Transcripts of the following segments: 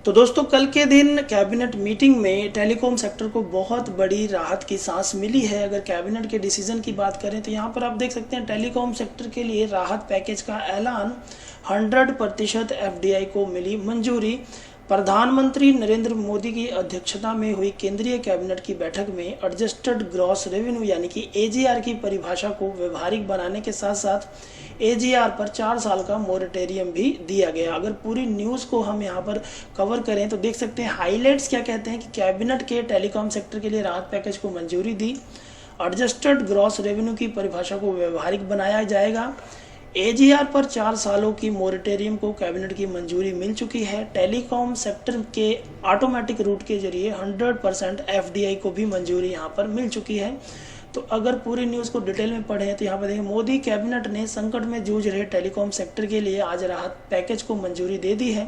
तो दोस्तों कल के दिन कैबिनेट मीटिंग में टेलीकॉम सेक्टर को बहुत बड़ी राहत की सांस मिली है। अगर कैबिनेट के डिसीजन की बात करें तो यहाँ पर आप देख सकते हैं टेलीकॉम सेक्टर के लिए राहत पैकेज का ऐलान 100% एफडीआई को मिली मंजूरी। प्रधानमंत्री नरेंद्र मोदी की अध्यक्षता में हुई केंद्रीय कैबिनेट की बैठक में एडजस्टेड ग्रॉस रेवेन्यू यानी कि एजीआर की परिभाषा को व्यवहारिक बनाने के साथ साथ एजीआर पर 4 साल का मोरेटोरियम भी दिया गया। अगर पूरी न्यूज़ को हम यहाँ पर कवर करें तो देख सकते हैं हाइलाइट्स क्या कहते हैं कि कैबिनेट के टेलीकॉम सेक्टर के लिए राहत पैकेज को मंजूरी दी, एडजस्टेड ग्रॉस रेवेन्यू की परिभाषा को व्यवहारिक बनाया जाएगा, एजीआर पर 4 सालों की मोरेटोरियम को कैबिनेट की मंजूरी मिल चुकी है, टेलीकॉम सेक्टर के ऑटोमेटिक रूट के जरिए 100% एफडीआई को भी मंजूरी यहाँ पर मिल चुकी है। तो अगर पूरी न्यूज़ को डिटेल में पढ़ें तो यहाँ पर देखें मोदी कैबिनेट ने संकट में जूझ रहे टेलीकॉम सेक्टर के लिए आज राहत पैकेज को मंजूरी दे दी है।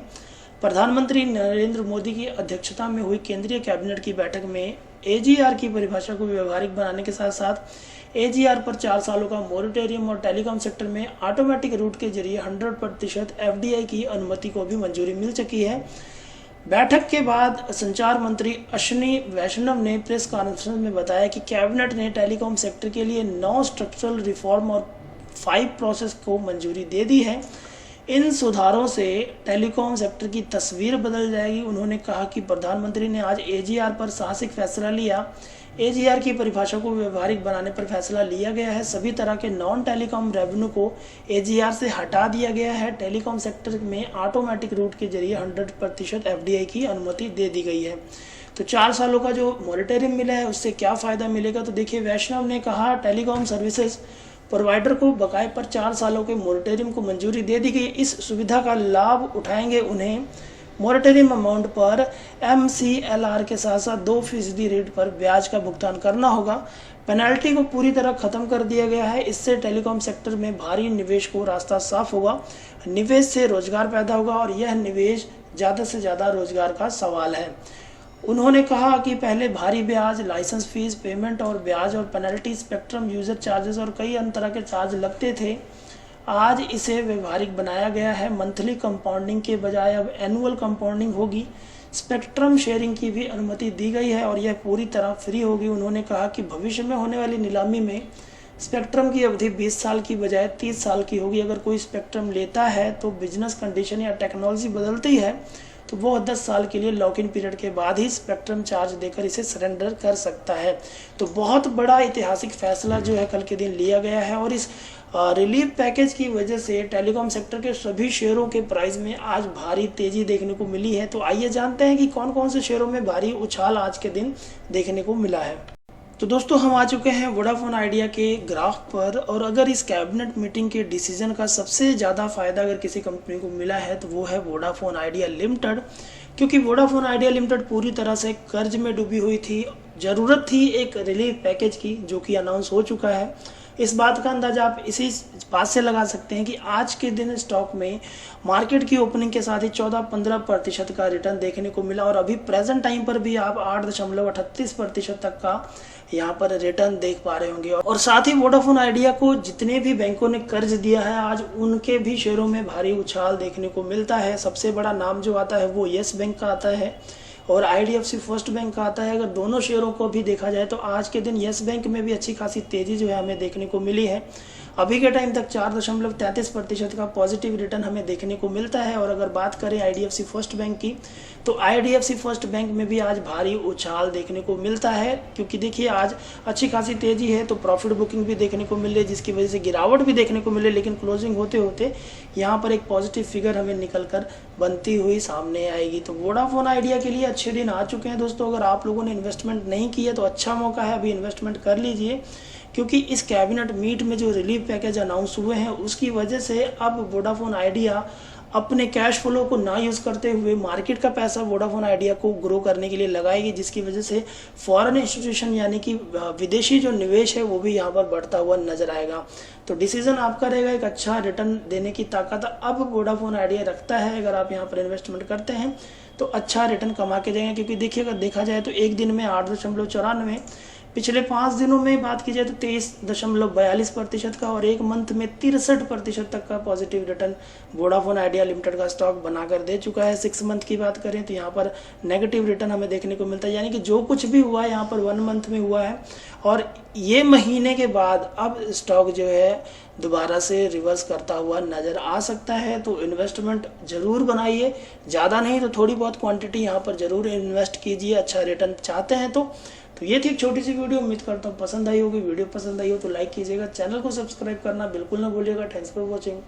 प्रधानमंत्री नरेंद्र मोदी की अध्यक्षता में हुई केंद्रीय कैबिनेट की बैठक में एजीआर की परिभाषा को व्यवहारिक बनाने के साथ साथ एजीआर पर 4 सालों का मोरेटोरियम और टेलीकॉम सेक्टर में ऑटोमेटिक रूट के जरिए 100% एफडीआई की अनुमति को भी मंजूरी मिल चुकी है। बैठक के बाद संचार मंत्री अश्विनी वैष्णव ने प्रेस कॉन्फ्रेंस में बताया कि कैबिनेट ने टेलीकॉम सेक्टर के लिए 9 स्ट्रक्चरल रिफॉर्म और 5 प्रोसेस को मंजूरी दे दी है। इन सुधारों से टेलीकॉम सेक्टर की तस्वीर बदल जाएगी। उन्होंने कहा कि प्रधानमंत्री ने आज एजीआर पर साहसिक फैसला लिया। एजीआर की परिभाषा को व्यवहारिक बनाने पर फैसला लिया गया है। सभी तरह के नॉन टेलीकॉम रेवेन्यू को एजीआर से हटा दिया गया है। टेलीकॉम सेक्टर में ऑटोमेटिक रूट के जरिए 100% एफडीआई की अनुमति दे दी गई है। तो 4 सालों का जो मॉनिटरिंग मिला है उससे क्या फ़ायदा मिलेगा, तो देखिए वैष्णव ने कहा टेलीकॉम सर्विसेज प्रोवाइडर को बकाये पर 4 सालों के मॉनिटरिंग को मंजूरी दे दी गई। इस सुविधा का लाभ उठाएंगे उन्हें मॉनिटरिंग अमाउंट पर एमसीएलआर के साथ साथ 2% रेट पर ब्याज का भुगतान करना होगा। पेनल्टी को पूरी तरह खत्म कर दिया गया है। इससे टेलीकॉम सेक्टर में भारी निवेश को रास्ता साफ होगा। निवेश से रोजगार पैदा होगा और यह निवेश ज़्यादा से ज़्यादा रोजगार का सवाल है। उन्होंने कहा कि पहले भारी ब्याज, लाइसेंस फीस पेमेंट और ब्याज और पेनल्टी, स्पेक्ट्रम यूजर चार्जेस और कई अन्य तरह के चार्ज लगते थे। आज इसे व्यवहारिक बनाया गया है। मंथली कंपाउंडिंग के बजाय अब एनुअल कंपाउंडिंग होगी। स्पेक्ट्रम शेयरिंग की भी अनुमति दी गई है और यह पूरी तरह फ्री होगी। उन्होंने कहा कि भविष्य में होने वाली नीलामी में स्पेक्ट्रम की अवधि 20 साल की बजाय 30 साल की होगी। अगर कोई स्पेक्ट्रम लेता है तो बिजनेस कंडीशन या टेक्नोलॉजी बदलती है तो वो 10 साल के लिए लॉक इन पीरियड के बाद ही स्पेक्ट्रम चार्ज देकर इसे सरेंडर कर सकता है। तो बहुत बड़ा ऐतिहासिक फैसला जो है कल के दिन लिया गया है और इस रिलीफ पैकेज की वजह से टेलीकॉम सेक्टर के सभी शेयरों के प्राइस में आज भारी तेजी देखने को मिली है। तो आइए जानते हैं कि कौन कौन से शेयरों में भारी उछाल आज के दिन देखने को मिला है। तो दोस्तों हम आ चुके हैं वोडाफोन आइडिया के ग्राफ पर और अगर इस कैबिनेट मीटिंग के डिसीजन का सबसे ज़्यादा फायदा अगर किसी कंपनी को मिला है तो वो है वोडाफोन आइडिया लिमिटेड, क्योंकि वोडाफोन आइडिया लिमिटेड पूरी तरह से कर्ज में डूबी हुई थी। ज़रूरत थी एक रिलीफ पैकेज की जो कि अनाउंस हो चुका है। इस बात का अंदाजा आप इसी बात से लगा सकते हैं कि आज के दिन स्टॉक में मार्केट की ओपनिंग के साथ ही 14-15% का रिटर्न देखने को मिला और अभी प्रेजेंट टाइम पर भी आप 8.38% तक का यहाँ पर रिटर्न देख पा रहे होंगे। और साथ ही वोडाफोन आइडिया को जितने भी बैंकों ने कर्ज दिया है आज उनके भी शेयरों में भारी उछाल देखने को मिलता है। सबसे बड़ा नाम जो आता है वो येस बैंक का आता है और आईडीएफसी फर्स्ट बैंक का आता है। अगर दोनों शेयरों को भी देखा जाए तो आज के दिन येस बैंक में भी अच्छी खासी तेजी जो है हमें देखने को मिली है। अभी के टाइम तक 4.33% का पॉजिटिव रिटर्न हमें देखने को मिलता है। और अगर बात करें आईडीएफसी फर्स्ट बैंक की तो आईडीएफसी फर्स्ट बैंक में भी आज भारी उछाल देखने को मिलता है, क्योंकि देखिए आज अच्छी खासी तेजी है तो प्रॉफिट बुकिंग भी देखने को मिल रही है जिसकी वजह से गिरावट भी देखने को मिले, लेकिन क्लोजिंग होते होते यहाँ पर एक पॉजिटिव फिगर हमें निकल कर बनती हुई सामने आएगी। तो वोडाफोन आइडिया के लिए अच्छे दिन आ चुके हैं दोस्तों। अगर आप लोगों ने इन्वेस्टमेंट नहीं किया तो अच्छा मौका है, अभी इन्वेस्टमेंट कर लीजिए, क्योंकि इस कैबिनेट मीट में जो रिलीफ पैकेज अनाउंस हुए हैं उसकी वजह से अब वोडाफोन आइडिया अपने कैश फ्लो को ना यूज़ करते हुए मार्केट का पैसा वोडाफोन आइडिया को ग्रो करने के लिए लगाएगी, जिसकी वजह से फॉरेन इंस्टीट्यूशन यानी कि विदेशी जो निवेश है वो भी यहाँ पर बढ़ता हुआ नजर आएगा। तो डिसीजन आपका रहेगा, एक अच्छा रिटर्न देने की ताकत अब वोडाफोन आइडिया रखता है। अगर आप यहाँ पर इन्वेस्टमेंट करते हैं तो अच्छा रिटर्न कमा के जाएंगे, क्योंकि देखिए अगर देखा जाए तो एक दिन में 8.94 पिछले 5 दिनों में बात की जाए तो 23.42% का और एक मंथ में 63% तक का positive return Vodafone idea limited का स्टॉक बनाकर दे चुका है। 6 मंथ की बात करें तो यहाँ पर नेगेटिव रिटर्न हमें देखने को मिलता है, यानी कि जो कुछ भी हुआ है यहाँ पर 1 मंथ में हुआ है और ये महीने के बाद अब स्टॉक जो है दोबारा से रिवर्स करता हुआ नज़र आ सकता है। तो इन्वेस्टमेंट ज़रूर बनाइए, ज़्यादा नहीं तो थोड़ी बहुत क्वांटिटी यहाँ पर ज़रूर इन्वेस्ट कीजिए, अच्छा रिटर्न चाहते हैं तो ये थी एक छोटी सी वीडियो। उम्मीद करता हूँ पसंद आई होगी। वीडियो पसंद आई हो तो लाइक कीजिएगा, चैनल को सब्सक्राइब करना बिल्कुल ना भूलिएगा। Thanks for watching.